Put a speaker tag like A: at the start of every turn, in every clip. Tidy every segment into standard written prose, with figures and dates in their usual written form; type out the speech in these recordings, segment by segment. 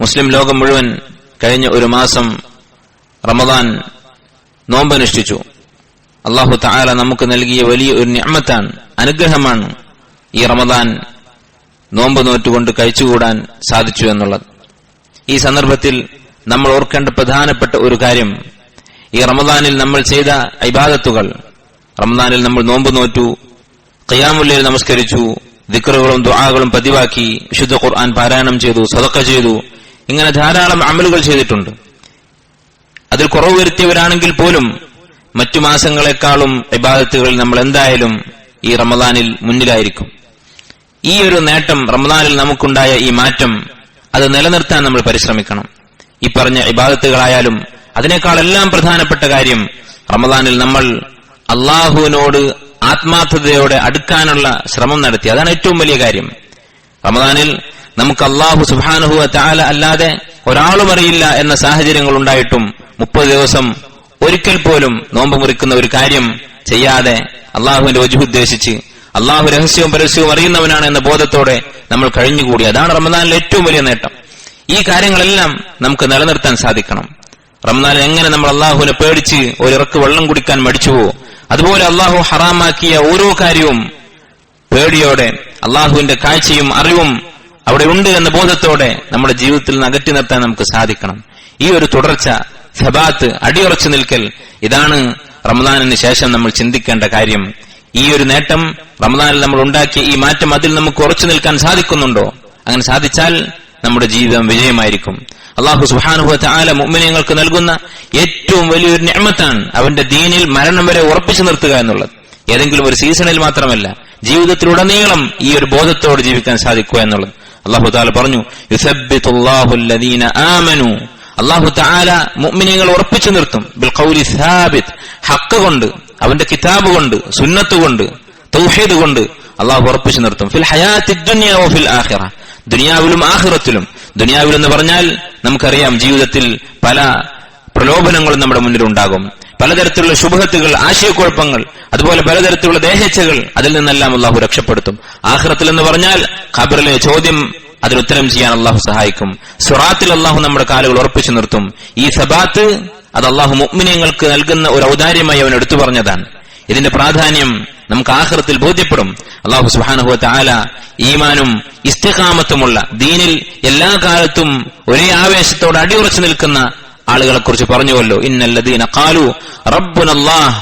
A: മുസ്ലിം ലോകം മുഴുവൻ കഴിഞ്ഞ ഒരു മാസം റമദാൻ നോമ്പനുഷ്ഠിച്ചു. അല്ലാഹു തആല നമുക്ക് നൽകിയ വലിയ ഒരു നിഅമത്താണ്, അനുഗ്രഹമാണ് ഈ റമദാൻ നോമ്പ് നോറ്റുകൊണ്ട് കഴിച്ചുകൂടാൻ സാധിച്ചു എന്നുള്ളത്. ഈ സന്ദർഭത്തിൽ നമ്മൾ ഓർക്കേണ്ട പ്രധാനപ്പെട്ട ഒരു കാര്യം, ഈ റമദാനിൽ നമ്മൾ ചെയ്ത ഇബാദത്തുകൾ, റമദാനിൽ നമ്മൾ നോമ്പ് നോറ്റു, ഖിയാമുൽ ലൈൽ നമസ്കരിച്ചു, ദിക്റുകളും ദുആകളും പതിവാക്കി, വിശുദ്ധ ഖുർആൻ പാരായണം ചെയ്തു, സദഖ ചെയ്തു, ഇങ്ങനെ ധാരാളം അമലുകൾ ചെയ്തിട്ടുണ്ട്. അതിൽ കുറവ് വരുത്തിയവരാണെങ്കിൽ പോലും മറ്റു മാസങ്ങളെക്കാളും ഇബാദത്തുകളിൽ നമ്മൾ എന്തായാലും ഈ റമദാനിൽ മുന്നിലായിരിക്കും. ഈ ഒരു നേട്ടം, റമദാനിൽ നമുക്കുണ്ടായ ഈ മാറ്റം, അത് നിലനിർത്താൻ നമ്മൾ പരിശ്രമിക്കണം. ഈ പറഞ്ഞ ഇബാദത്തുകളായാലും അതിനേക്കാളെല്ലാം പ്രധാനപ്പെട്ട കാര്യം, റമദാനിൽ നമ്മൾ അള്ളാഹുവിനോട് ആത്മാർത്ഥതയോടെ അടുക്കാനുള്ള ശ്രമം നടത്തി. അതാണ് ഏറ്റവും വലിയ കാര്യം. റമദാനിൽ നമുക്ക് അല്ലാഹു സുബ്ഹാനഹു വ തആല അല്ലാതെ ഒരാളും അറിയില്ല എന്ന സാഹചര്യങ്ങൾ ഉണ്ടായിട്ടും 30 ദിവസം ഒരിക്കൽ പോലും നോമ്പ് മുറിക്കുന്ന ഒരു കാര്യം ചെയ്യാതെ അള്ളാഹുവിന്റെ വജ്ഹ് ഉദ്ദേശിച്ച് അള്ളാഹു രഹസ്യവും പരസ്യവും അറിയുന്നവനാണ് എന്ന ബോധത്തോടെ നമ്മൾ കഴിഞ്ഞുകൂടി. അതാണ് റമദാനിലെ ഏറ്റവും വലിയ നേട്ടം. ഈ കാര്യങ്ങളെല്ലാം നമുക്ക് നിലനിർത്താൻ സാധിക്കണം. റമദാനിൽ എങ്ങനെ നമ്മൾ അള്ളാഹുവിനെ പേടിച്ച് ഒരിറക്ക് വെള്ളം കുടിക്കാൻ മടിച്ചുവോ, അതുപോലെ അള്ളാഹു ഹറാമാക്കിയ ഓരോ കാര്യവും പേടിയോടെ, അള്ളാഹുവിന്റെ കാഴ്ചയും അറിവും അവിടെ ഉണ്ട് എന്ന ബോധത്തോടെ നമ്മുടെ ജീവിതത്തിൽ നിന്ന് അകറ്റി നിർത്താൻ നമുക്ക് സാധിക്കണം. ഈ ഒരു തുടർച്ച, സബാത്ത്, അടിയുറച്ചു നിൽക്കൽ, ഇതാണ് റമദാനിന് ശേഷം നമ്മൾ ചിന്തിക്കേണ്ട കാര്യം. ഈ ഒരു നേട്ടം, റമദാനിൽ നമ്മൾ ഉണ്ടാക്കിയ ഈ മാറ്റം, അതിൽ നമുക്ക് ഉറച്ചു നിൽക്കാൻ സാധിക്കുന്നുണ്ടോ? അങ്ങനെ സാധിച്ചാൽ നമ്മുടെ ജീവിതം വിജയമായിരിക്കും. അല്ലാഹു സുബ്ഹാനഹു വ തആല മുഅ്മിനീങ്ങൾക്ക് നൽകുന്ന ഏറ്റവും വലിയൊരു നിഅമത്താണ് അവന്റെ ദീനിൽ മരണം വരെ ഉറപ്പിച്ചു നിർത്തുക എന്നുള്ളത്. ഏതെങ്കിലും ഒരു സീസണിൽ മാത്രമല്ല, ജീവിതത്തിലുടനീളം ഈ ഒരു ബോധത്തോടെ ജീവിക്കാൻ സാധിക്കുക എന്നുള്ളത്. അല്ലാഹു തആല പറഞ്ഞു, യുസബ്ബിതുല്ലാഹു അല്ലദീന ആമനു, അല്ലാഹു തആല മുഅ്മിനീങ്ങളെ ഉറപ്പിച്ചു നിർത്തും, ബിൽ ഖൗലി സാബിത്, ഹഖ് കൊണ്ട്, അവന്റെ കിതാബ് കൊണ്ട്, സുന്നത്ത് കൊണ്ട്, തൗഹീദ് കൊണ്ട് അല്ലാഹു ഉറപ്പിച്ചു നിർത്തും. ഫിൽ ഹയാത്തിദ് ദുനിയ വ ഫിൽ ആഖിറ, ദുനിയാവിലും ആഖിറത്തിലും. ദുനിയാവിലെന്ന് പറഞ്ഞാൽ നമുക്കറിയാം, ജീവിതത്തിൽ പല പ്രലോഭനങ്ങളും നമ്മുടെ മുന്നിൽ ഉണ്ടാകും, പലതരത്തിലുള്ള ശുഭഹത്തുകൾ, ആശയക്കുഴപ്പങ്ങൾ, അതുപോലെ പലതരത്തിലുള്ള ദേഹേച്ഛകൾ, അതിൽ നിന്നെല്ലാം അല്ലാഹു രക്ഷപ്പെടുത്തും. ആഖിറത്തിൽ എന്ന് പറഞ്ഞാൽ ഖബറിലെ ചോദ്യം, അതിനുത്തരം ചെയ്യാൻ അല്ലാഹു സഹായിക്കും. സിറാത്തിൽ അല്ലാഹു നമ്മുടെ കാലുകൾ ഉറപ്പിച്ചു നിർത്തും. ഈ സബാത്ത് അത് അല്ലാഹു മുഅ്മിനീങ്ങൾക്ക് നൽകുന്ന ഒരു ഔദാര്യമായി അവൻ എടുത്തു പറഞ്ഞതാണ്. ഇതിന്റെ പ്രാധാന്യം നമുക്ക് ആഖിറത്തിൽ ബോധ്യപ്പെടും. അല്ലാഹു സുബ്ഹാനഹു വ തആല ഈമാനും ഇസ്തിഖാമത്തുമുള്ള, ദീനിൽ എല്ലാ കാലത്തും ഒരേ ആവേശത്തോടെ അടിയുറച്ചു നിൽക്കുന്ന ആളുകളെ കുറിച്ച് പറഞ്ഞുവല്ലോ, ഇന്നല്ലദീന ഖാലു റബ്ബുനല്ലാഹ്,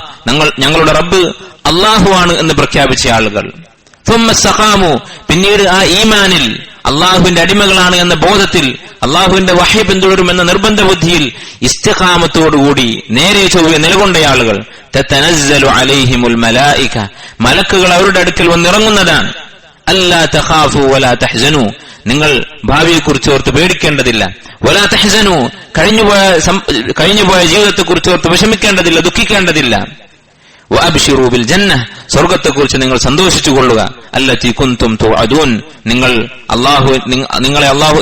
A: ഞങ്ങളുടെ റബ്ബ് അല്ലാഹുവാണ് എന്ന് പ്രഖ്യാപിച്ച ആളുകൾ, ثم استقاموا, പിന്നീട് ആ ഈമാനിൽ അള്ളാഹുവിന്റെ അടിമകളാണ് എന്ന ബോധത്തിൽ, അള്ളാഹുവിന്റെ വഹ്യ് പിന്തുടരുമെന്ന നിർബന്ധ ബുദ്ധിയിൽ ഇസ്തിഖാമത്തോടുകൂടി നേരെ ചൊവ്വെ നിലകൊണ്ട ആളുകൾ, തതനസ്സലു അലൈഹിമുൽ മലായിക, മലക്കുകൾ അവരുടെ അടുക്കൽ വന്നിറങ്ങുന്നതാണ്. അല്ലാ തഖാഫു വലാ തഹ്സനു, നിങ്ങൾ ഭാവിയെക്കുറിച്ച് ഓർത്ത് പേടിക്കേണ്ടതില്ല. വലാ തഹ്സനു, കഴിഞ്ഞുപോയ ജീവിതത്തെക്കുറിച്ച് ഓർത്ത് വിഷമിക്കേണ്ടതില്ല, ദുഃഖിക്കേണ്ടതില്ല. വഅബ്ശിറൂ ബിൽ ജന്ന, സ്വർഗ്ഗത്തെക്കുറിച്ച് നിങ്ങൾ സന്തോഷിച്ചുകൊള്ളുക. അല്ലതി കുൻതും തുഅദൂൻ,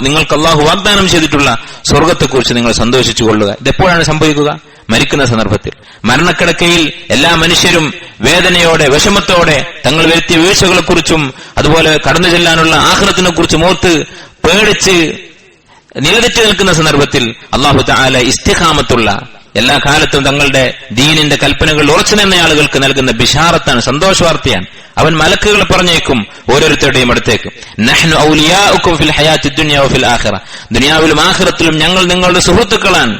A: നിങ്ങൾക്ക് അല്ലാഹു വാഗ്ദാനം ചെയ്തിട്ടുള്ള സ്വർഗ്ഗത്തെക്കുറിച്ച് നിങ്ങൾ സന്തോഷിച്ചുകൊള്ളുക. ഇതെപ്പോഴാണ് സംഭവിക്കുക? മരിക്കുന്ന സന്ദർഭത്തിൽ. മരണക്കിടക്കയിൽ എല്ലാ മനുഷ്യരും വേദനയോടെ, വിഷമത്തോടെ തങ്ങൾ വരുത്തിയ വീഴ്ചകളെക്കുറിച്ചും അതുപോലെ കടന്നു ചെല്ലാനുള്ള ആഖിറത്തിനെ കുറിച്ചും ഓർത്ത് പേടിച്ച് നിലതെറ്റി നിൽക്കുന്ന സന്ദർഭത്തിൽ അല്ലാഹു തആല ഇസ്തിഖാമത്തുള്ള, എല്ലാ കാലത്തും തങ്ങളുടെ ദീനിന്റെ കൽപ്പനകൾ ഉറച്ചു നിന്ന ആളുകൾക്ക് നൽകുന്ന ബിശാറത്താണ്, സന്തോഷവാർത്തയാണ്. അവൻ മലക്കുകളെ പറഞ്ഞേക്കും ഓരോരുത്തരുടെയും അടുത്തേക്ക്, നഹ്നു ഔലിയാഉകും ഫിൽ ഹയാത്തിദ് ദുനിയ വഫിൽ ആഖിറ, ദുനിയാവിലും ആഖിറത്തിലും ഞങ്ങൾ നിങ്ങളുടെ സുഹൃത്തുക്കളാണ്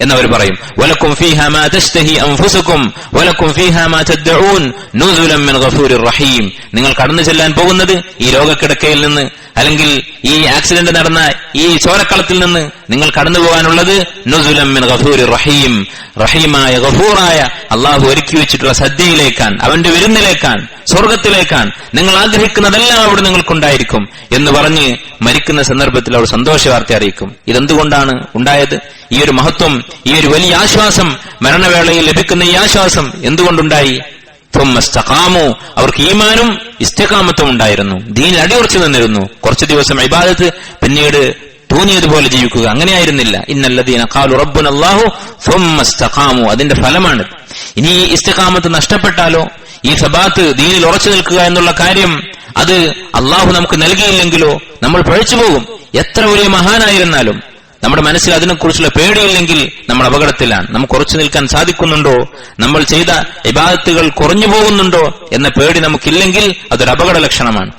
A: എന്നവർ പറയും. വലക്കും ഫീഹാ മാ തശ്തഹി അൻഫുസുകും വലക്കും ഫീഹാ മാ തദ്ഉൻ നുസുലൻ മിൻ ഗഫൂരിർ റഹീം, നിങ്ങൾ കടന്നു ചെല്ലാൻ പോകുന്നത് ഈ ലോകക്കിടക്കയിൽ നിന്ന്, അല്ലെങ്കിൽ ഈ ആക്സിഡന്റ് നടന്ന ഈ ചോരക്കളത്തിൽ നിന്ന് നിങ്ങൾ കടന്നു പോകാനുള്ളത് നുസുലൻ മിൻ ഗഫൂരിർ റഹീം, റഹീമായ ഗഫൂറായ അല്ലാഹു ഒരുക്കി വെച്ചിട്ടുള്ള സദ്യയിലേക്കാണ്, അവന്റെ വിരുന്നിലേക്കാണ്, സ്വർഗത്തിലേക്കാണ്. നിങ്ങൾ ആഗ്രഹിക്കുന്നതെല്ലാം അവിടെ നിങ്ങൾക്കുണ്ടായിരിക്കും എന്ന് പറഞ്ഞ് മരിക്കുന്ന സന്ദർഭത്തിൽ അവർ സന്തോഷവാർത്ത അറിയിക്കും. ഇതെന്തുകൊണ്ടാണ് ഉണ്ടായത്? ഈ ഒരു മഹത്വം, ഈ ഒരു വലിയ ആശ്വാസം, മരണവേളയിൽ ലഭിക്കുന്ന ഈ ആശ്വാസം എന്തുകൊണ്ടുണ്ടായി? അവർക്ക് ഈമാനും ഇസ്തിഖാമത്തും ഉണ്ടായിരുന്നു, ദീനിൽ അടിയുറച്ചു നിന്നിരുന്നു. കുറച്ചു ദിവസം ഇബാദത്ത്, പിന്നീട് തോന്നിയതുപോലെ ജീവിക്കുക, അങ്ങനെയായിരുന്നില്ല. ഇന്നല്ലദീന ഖാലു റബ്ബുനല്ലാഹു സുമ്മ ഇസ്തഖാമു, അതിന്റെ ഫലമാണ്. ഇനി ഈ ഇസ്തിഖാമത്ത് നഷ്ടപ്പെട്ടാലോ, ഈ സബാത്ത്, ദീനിൽ ഉറച്ചു നിൽക്കുക എന്നുള്ള കാര്യം അത് അള്ളാഹു നമുക്ക് നൽകിയില്ലെങ്കിലോ നമ്മൾ പഴിച്ചു പോകും. എത്ര വലിയ മഹാനായിരുന്നാലും നമ്മുടെ മനസ്സിൽ അതിനെക്കുറിച്ചുള്ള പേടിയില്ലെങ്കിൽ നമ്മൾ അപകടത്തിലാണ്. നമുക്ക് ഉറച്ചു നിൽക്കാൻ സാധിക്കുന്നുണ്ടോ, നമ്മൾ ചെയ്ത ഇബാദത്തുകൾ കുറഞ്ഞു പോകുന്നുണ്ടോ എന്ന പേടി നമുക്കില്ലെങ്കിൽ അതൊരു അപകട ലക്ഷണമാണ്.